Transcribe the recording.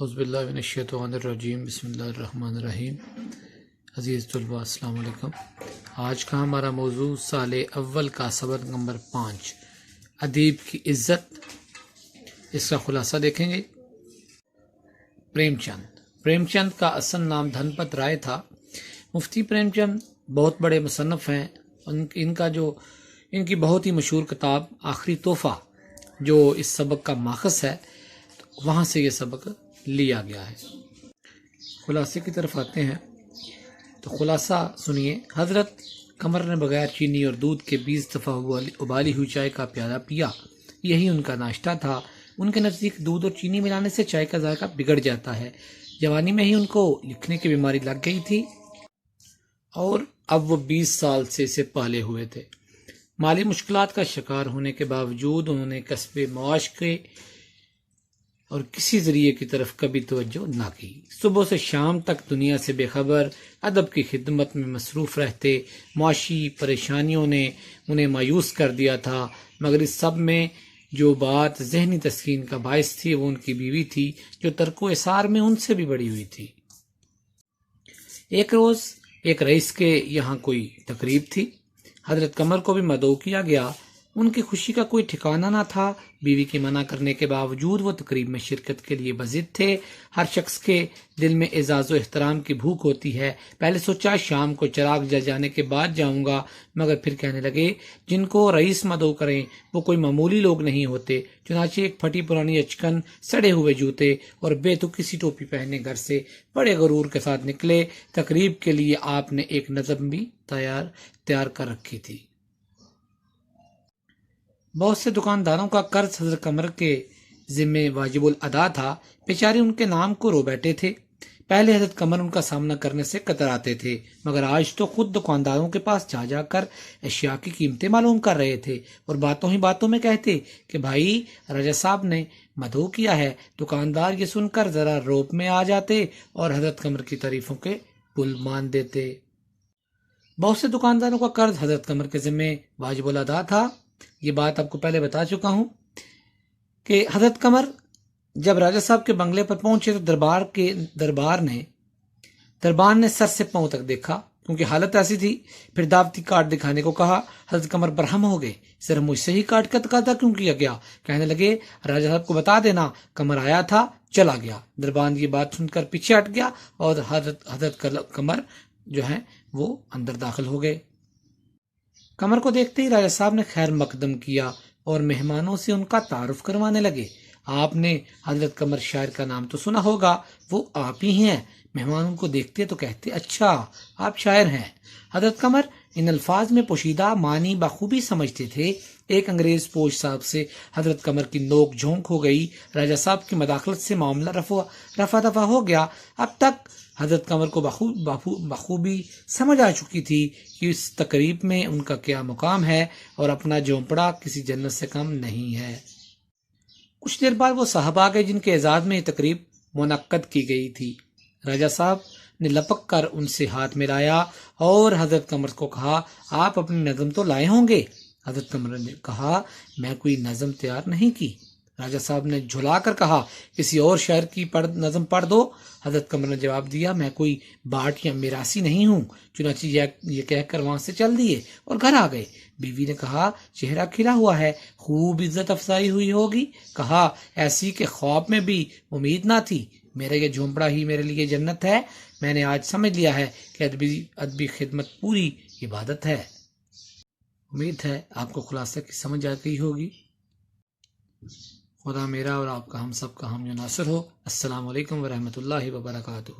اعوذ باللہ من الشیطان الرجیم، بسم اللہ الرحمن الرحیم۔ عزیز طلباء السلام علیکم۔ آج کا ہمارا موضوع سال اول کا سبق نمبر 5 ادیب کی عزت، اس کا خلاصہ دیکھیں گے۔ پریم چند کا اصل نام دھن پت رائے تھا۔ مفتی پریم چند بہت بڑے مصنف ہیں۔ ان کی بہت ہی مشہور کتاب آخری تحفہ جو اس سبق کا ماخذ ہے، وہاں سے یہ سبق لیا گیا ہے۔ خلاصے کی طرف آتے ہیں تو خلاصہ سنیے۔ حضرت قمر نے بغیر چینی اور دودھ کے 20 دفعہ ابالی ہوئی چائے کا پیالہ پیا۔ یہی ان کا ناشتہ تھا۔ ان کے نزدیک دودھ اور چینی ملانے سے چائے کا ذائقہ بگڑ جاتا ہے۔ جوانی میں ہی ان کو لکھنے کی بیماری لگ گئی تھی اور اب وہ 20 سال سے اسے پالے ہوئے تھے۔ مالی مشکلات کا شکار ہونے کے باوجود انہوں نے کسب معاش کے اور کسی ذریعے کی طرف کبھی توجہ نہ کی۔ صبح سے شام تک دنیا سے بے خبر، ادب کی خدمت میں مصروف رہتے۔ معاشی پریشانیوں نے انہیں مایوس کر دیا تھا، مگر اس سب میں جو بات ذہنی تسکین کا باعث تھی وہ ان کی بیوی تھی، جو ترک و اثار میں ان سے بھی بڑی ہوئی تھی۔ ایک روز ایک رئیس کے یہاں کوئی تقریب تھی۔ حضرت قمر کو بھی مدعو کیا گیا۔ ان کی خوشی کا کوئی ٹھکانہ نہ تھا۔ بیوی کے منع کرنے کے باوجود وہ تقریب میں شرکت کے لیے بضد تھے۔ ہر شخص کے دل میں اعزاز و احترام کی بھوک ہوتی ہے۔ پہلے سوچا شام کو چراغ جل جانے کے بعد جاؤں گا، مگر پھر کہنے لگے جن کو رئیس مدعو کریں وہ کوئی معمولی لوگ نہیں ہوتے۔ چنانچہ ایک پھٹی پرانی اچکن، سڑے ہوئے جوتے اور بے تکی سی ٹوپی پہنے گھر سے بڑے غرور کے ساتھ نکلے۔ تقریب کے لیے آپ نے ایک نظم بھی تیار کر رکھی تھی۔ بہت سے دکانداروں کا قرض حضرت قمر کے ذمے واجب الادا تھا۔ بیچارے ان کے نام کو رو بیٹھے تھے۔ پہلے حضرت قمر ان کا سامنا کرنے سے کتراتے تھے، مگر آج تو خود دکانداروں کے پاس جا کر اشیاء کی قیمتیں معلوم کر رہے تھے اور باتوں ہی باتوں میں کہتے کہ بھائی رجا صاحب نے مدعو کیا ہے۔ دکاندار یہ سن کر ذرا روپ میں آ جاتے اور حضرت قمر کی تعریفوں کے پل مان دیتے۔ بہت سے دکانداروں کا قرض حضرت قمر کے ذمے واجب الادا تھا۔ یہ بات آپ کو پہلے بتا چکا ہوں کہ حضرت قمر جب راجہ صاحب کے بنگلے پر پہنچے تو دربار نے سر سے پاؤں تک دیکھا، کیونکہ حالت ایسی تھی۔ پھر دعوتی کارڈ دکھانے کو کہا۔ حضرت قمر برہم ہو گئے، صرف مجھ سے ہی کارڈ کا تقاضا کیوں کیا گیا؟ کہنے لگے راجہ صاحب کو بتا دینا قمر آیا تھا، چلا گیا۔ دربان یہ بات سن کر پیچھے ہٹ گیا اور حضرت قمر جو ہیں وہ اندر داخل ہو گئے۔ قمر کو دیکھتے ہی راجہ صاحب نے خیر مقدم کیا اور مہمانوں سے ان کا تعارف کروانے لگے۔ آپ نے حضرت قمر شاعر کا نام تو سنا ہوگا، وہ آپ ہی ہیں۔ مہمانوں کو دیکھتے تو کہتے اچھا آپ شاعر ہیں۔ حضرت قمر ان الفاظ میں پوشیدہ معنی بخوبی سمجھتے تھے۔ ایک انگریز پوش صاحب سے حضرت قمر کی نوک جھونک ہو گئی۔ راجہ صاحب کی مداخلت سے معاملہ رفع دفع ہو گیا۔ اب تک حضرت قمر کو بخوبی سمجھ آ چکی تھی کہ اس تقریب میں ان کا کیا مقام ہے اور اپنا جھونپڑا کسی جنت سے کم نہیں ہے۔ کچھ دیر بعد وہ صاحب آ گئے جن کے اعزاز میں یہ تقریب منعقد کی گئی تھی۔ راجہ صاحب نے لپک کر ان سے ہاتھ ملایا اور حضرت قمر کو کہا آپ اپنی نظم تو لائے ہوں گے؟ حضرت قمر نے کہا میں کوئی نظم تیار نہیں کی۔ راجہ صاحب نے جھلا کر کہا کسی اور شاعر کی نظم پڑھ دو۔ حضرت قمر نے جواب دیا میں کوئی باٹ یا میراثی نہیں ہوں۔ چنانچہ یہ کہہ کر وہاں سے چل دیے اور گھر آ گئے۔ بیوی نے کہا چہرہ کھلا ہوا ہے، خوب عزت افزائی ہوئی ہوگی۔ کہا ایسی کہ خواب میں بھی امید نہ تھی۔ میرا یہ جھونپڑا ہی میرے لیے جنت ہے۔ میں نے آج سمجھ لیا ہے کہ ادبی خدمت پوری عبادت ہے۔ امید ہے آپ کو خلاصہ کی سمجھ آ گئی ہوگی۔ خدا میرا اور آپ کا ہم سب کا حامی و ناصر ہو۔ السلام علیکم ورحمۃ اللہ وبرکاتہ۔